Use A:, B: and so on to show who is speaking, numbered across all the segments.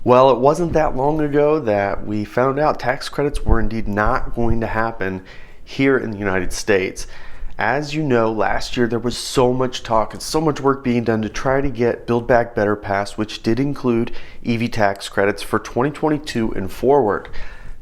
A: Well, it wasn't that long ago that we found out tax credits were indeed not going to happen here in the United States. As you know, last year there was so much talk and so much work being done to try to get Build Back Better passed, which did include EV tax credits for 2022 and forward.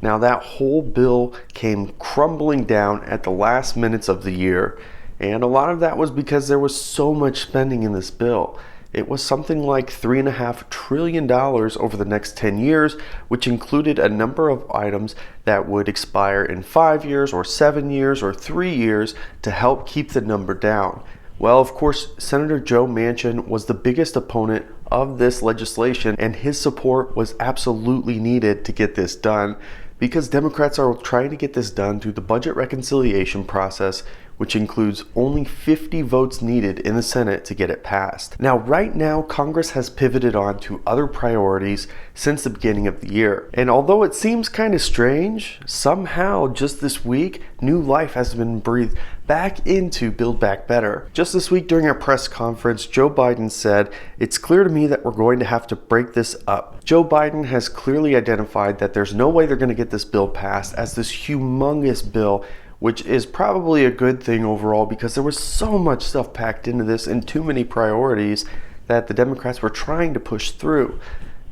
A: Now, that whole bill came crumbling down at the last minutes of the year, and a lot of that was because there was so much spending in this bill. It was something like $3.5 trillion over the next 10 years, which included a number of items that would expire in 5 years or 7 years or 3 years to help keep the number down. Well, of course, Senator Joe Manchin was the biggest opponent of this legislation, and his support was absolutely needed to get this done because Democrats are trying to get this done through the budget reconciliation process, which includes only 50 votes needed in the Senate to get it passed. Now, right now, Congress has pivoted on to other priorities since the beginning of the year. And although it seems kind of strange, somehow just this week, new life has been breathed back into Build Back Better. Just this week during a press conference, Joe Biden said, "It's clear to me that we're going to have to break this up." Joe Biden has clearly identified that there's no way they're going to get this bill passed as this humongous bill, which is probably a good thing overall because there was so much stuff packed into this and too many priorities that the Democrats were trying to push through.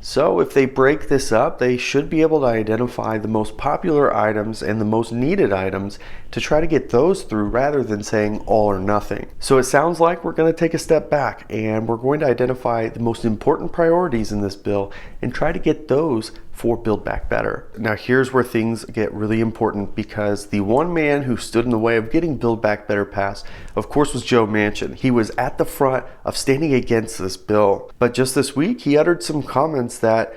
A: So if they break this up, they should be able to identify the most popular items and the most needed items to try to get those through rather than saying all or nothing. So it sounds like we're going to take a step back and we're going to identify the most important priorities in this bill and try to get those for Build Back Better. Now here's where things get really important because the one man who stood in the way of getting Build Back Better passed, of course, was Joe Manchin. He was at the front of standing against this bill. But just this week, he uttered some comments that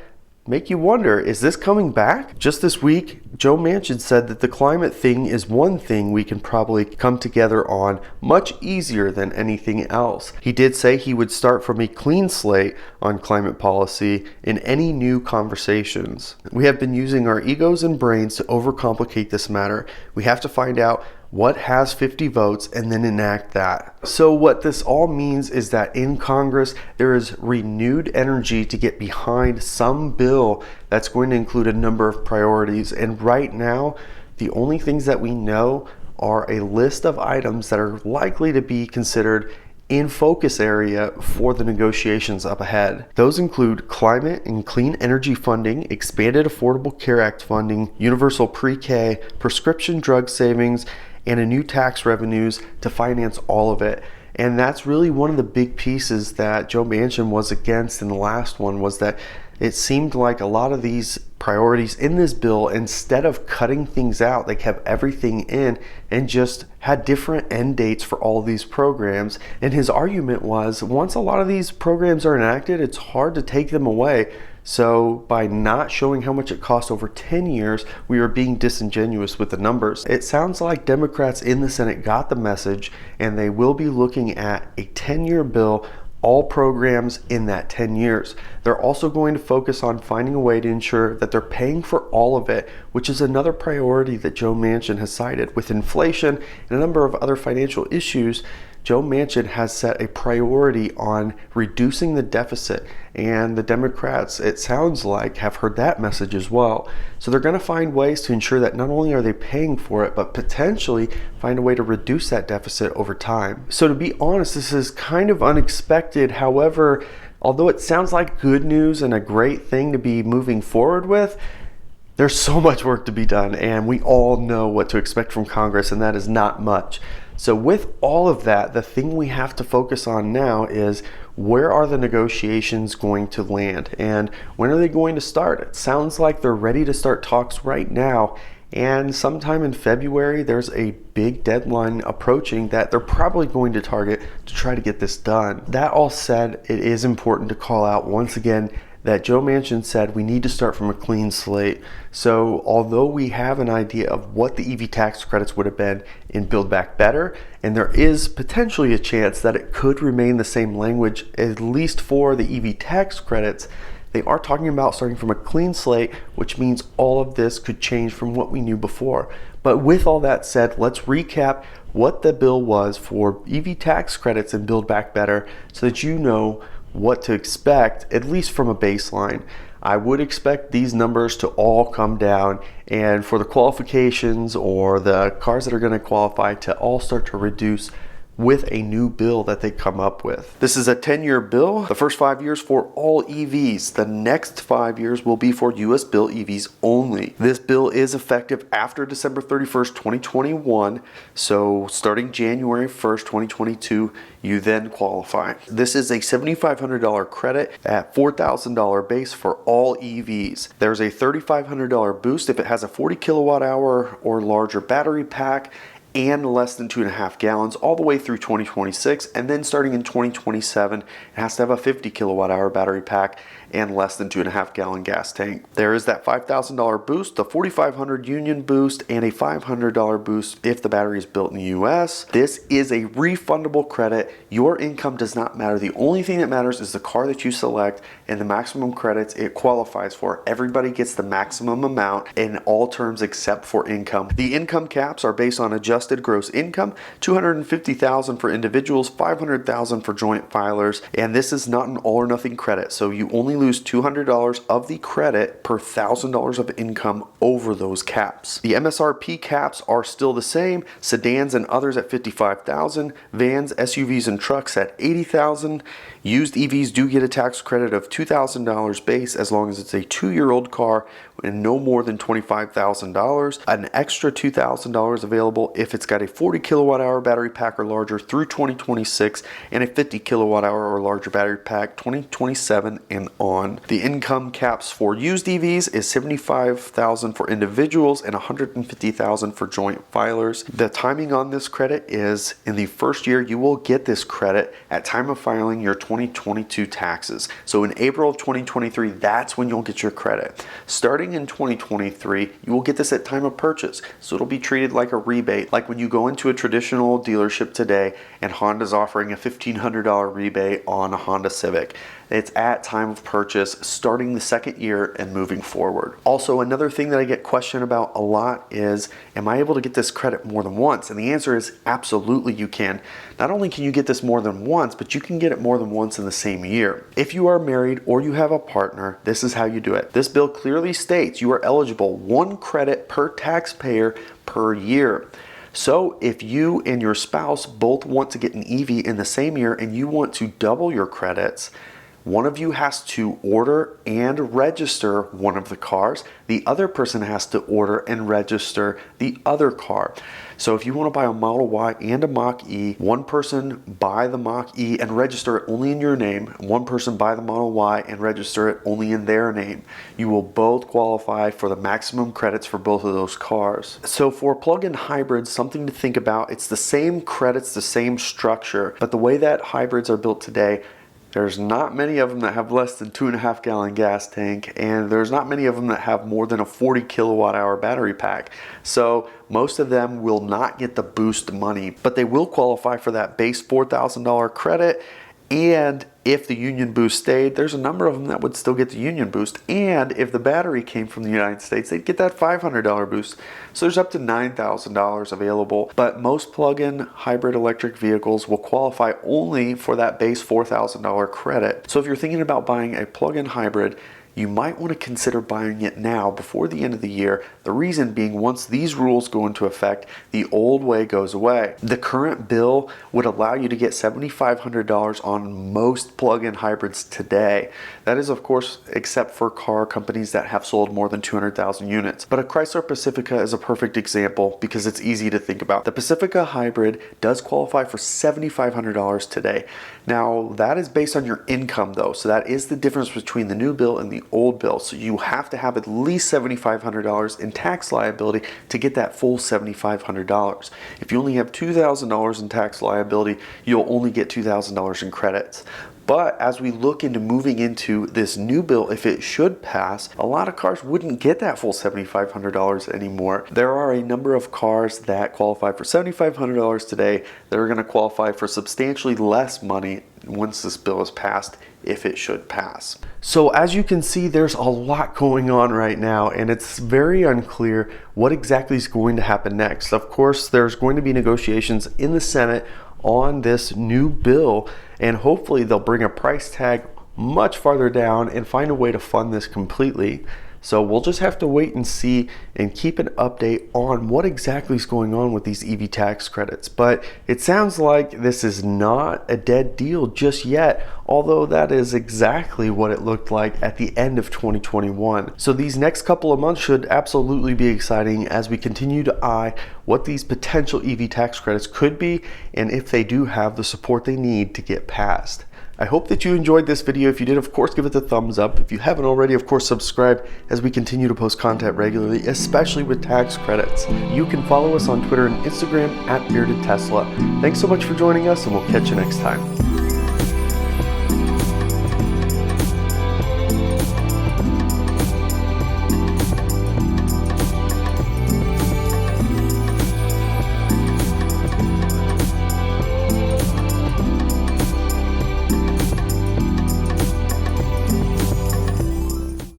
A: make you wonder, is this coming back? Just this week, Joe Manchin said that the climate thing is one thing we can probably come together on much easier than anything else. He did say he would start from a clean slate on climate policy in any new conversations. We have been using our egos and brains to overcomplicate this matter. We have to find out what has 50 votes and then enact that. So what this all means is that in Congress, there is renewed energy to get behind some bill that's going to include a number of priorities. And right now, the only things that we know are a list of items that are likely to be considered in focus area for the negotiations up ahead. Those include climate and clean energy funding, expanded Affordable Care Act funding, universal pre-K, prescription drug savings, and a new tax revenues to finance all of it. And that's really one of the big pieces that Joe Manchin was against in the last one, was that it seemed like a lot of these priorities in this bill, instead of cutting things out, they kept everything in and just had different end dates for all of these programs. And his argument was, once a lot of these programs are enacted, it's hard to take them away. So by not showing how much it costs over 10 years, we are being disingenuous with the numbers. It sounds like Democrats in the Senate got the message, and they will be looking at a 10-year bill, all programs in that 10 years. They're also going to focus on finding a way to ensure that they're paying for all of it, which is another priority that Joe Manchin has cited. With inflation and a number of other financial issues, Joe Manchin has set a priority on reducing the deficit, and the Democrats, it sounds like, have heard that message as well. So they're going to find ways to ensure that not only are they paying for it, but potentially find a way to reduce that deficit over time. So to be honest, this is kind of unexpected. However, although it sounds like good news and a great thing to be moving forward with, there's so much work to be done, and we all know what to expect from Congress, and that is not much. So with all of that, the thing we have to focus on now is, where are the negotiations going to land and when are they going to start? It sounds like they're ready to start talks right now, and sometime in February there's a big deadline approaching that they're probably going to target to try to get this done. That all said, it is important to call out once again that Joe Manchin said we need to start from a clean slate. So although we have an idea of what the EV tax credits would have been in Build Back Better, and there is potentially a chance that it could remain the same language, at least for the EV tax credits, they are talking about starting from a clean slate, which means all of this could change from what we knew before. But with all that said, let's recap what the bill was for EV tax credits and Build Back Better so that you know what to expect, at least from a baseline. I would expect these numbers to all come down, and for the qualifications or the cars that are going to qualify to all start to reduce with a new bill that they come up with. This is a 10-year bill. The first 5 years for all EVs. The next 5 years will be for US built EVs only. This bill is effective after December 31st, 2021. So starting January 1st, 2022, you then qualify. This is a $7,500 credit at $4,000 base for all EVs. There's a $3,500 boost if it has a 40 kilowatt hour or larger battery pack and less than 2.5 gallons all the way through 2026, and then starting in 2027 it has to have a 50 kilowatt hour battery pack and less than 2.5 gallon gas tank. There is that $5,000 boost, the $4,500 union boost, and a $500 boost if the battery is built in the US. This is a refundable credit. Your income does not matter. The only thing that matters is the car that you select and the maximum credits it qualifies for. Everybody gets the maximum amount in all terms except for income. The income caps are based on adjusted gross income, $250,000 for individuals, $500,000 for joint filers, and this is not an all or nothing credit, so you only lose $200 of the credit per $1,000 of income over those caps. The MSRP caps are still the same, sedans and others at $55,000, vans, SUVs, and trucks at $80,000. Used EVs do get a tax credit of $2,000 base as long as it's a 2-year-old car and no more than $25,000. An extra $2,000 available if it's got a 40 kilowatt hour battery pack or larger through 2026 and a 50 kilowatt hour or larger battery pack 2027 and on. The income caps for used EVs is $75,000 for individuals and $150,000 for joint filers. The timing on this credit is in the first year you will get this credit at time of filing your 2022 taxes. So in April of 2023, that's when you'll get your credit. Starting in 2023, you will get this at time of purchase. So it'll be treated like a rebate, like when you go into a traditional dealership today and Honda's offering a $1,500 rebate on a Honda Civic. It's at time of purchase, starting the second year and moving forward. Also, another thing that I get questioned about a lot is, am I able to get this credit more than once? And the answer is absolutely you can. Not only can you get this more than once, but you can get it more than once in the same year. If you are married or you have a partner, this is how you do it. This bill clearly states you are eligible 1 credit per taxpayer per year. So if you and your spouse both want to get an EV in the same year and you want to double your credits, one of you has to order and register one of the cars. The other person has to order and register the other car. So if you want to buy a Model Y and a Mach-E, one person buy the Mach-E and register it only in your name. One person buy the Model Y and register it only in their name. You will both qualify for the maximum credits for both of those cars. So for plug-in hybrids, something to think about. It's the same credits, the same structure, but the way that hybrids are built today, there's not many of them that have less than 2.5 gallon gas tank, and there's not many of them that have more than a 40 kilowatt hour battery pack. So most of them will not get the boost money, but they will qualify for that base $4,000 credit. And if the union boost stayed, there's a number of them that would still get the union boost. And if the battery came from the United States, they'd get that $500 boost. So there's up to $9,000 available. But most plug-in hybrid electric vehicles will qualify only for that base $4,000 credit. So if you're thinking about buying a plug-in hybrid, you might want to consider buying it now before the end of the year. The reason being, once these rules go into effect, the old way goes away. The current bill would allow you to get $7,500 on most plug-in hybrids today. That is, of course, except for car companies that have sold more than 200,000 units. But a Chrysler Pacifica is a perfect example because it's easy to think about. The Pacifica hybrid does qualify for $7,500 today. Now, that is based on your income though, so that is the difference between the new bill and the old bill. So you have to have at least $7,500 in tax liability to get that full $7,500. If you only have $2,000 in tax liability, you'll only get $2,000 in credits. But as we look into moving into this new bill, if it should pass, a lot of cars wouldn't get that full $7,500 anymore. There are a number of cars that qualify for $7,500 today that are going to qualify for substantially less money once this bill is passed, if it should pass. So as you can see, there's a lot going on right now, and it's very unclear what exactly is going to happen next. Of course, there's going to be negotiations in the Senate on this new bill, and hopefully they'll bring a price tag much farther down and find a way to fund this completely. So we'll just have to wait and see and keep an update on what exactly is going on with these EV tax credits. But it sounds like this is not a dead deal just yet, although that is exactly what it looked like at the end of 2021. So these next couple of months should absolutely be exciting as we continue to eye what these potential EV tax credits could be and if they do have the support they need to get passed. I hope that you enjoyed this video. If you did, of course, give it the thumbs up. If you haven't already, of course, subscribe as we continue to post content regularly, especially with tax credits. You can follow us on Twitter and Instagram at BeardedTesla. Thanks so much for joining us, and we'll catch you next time.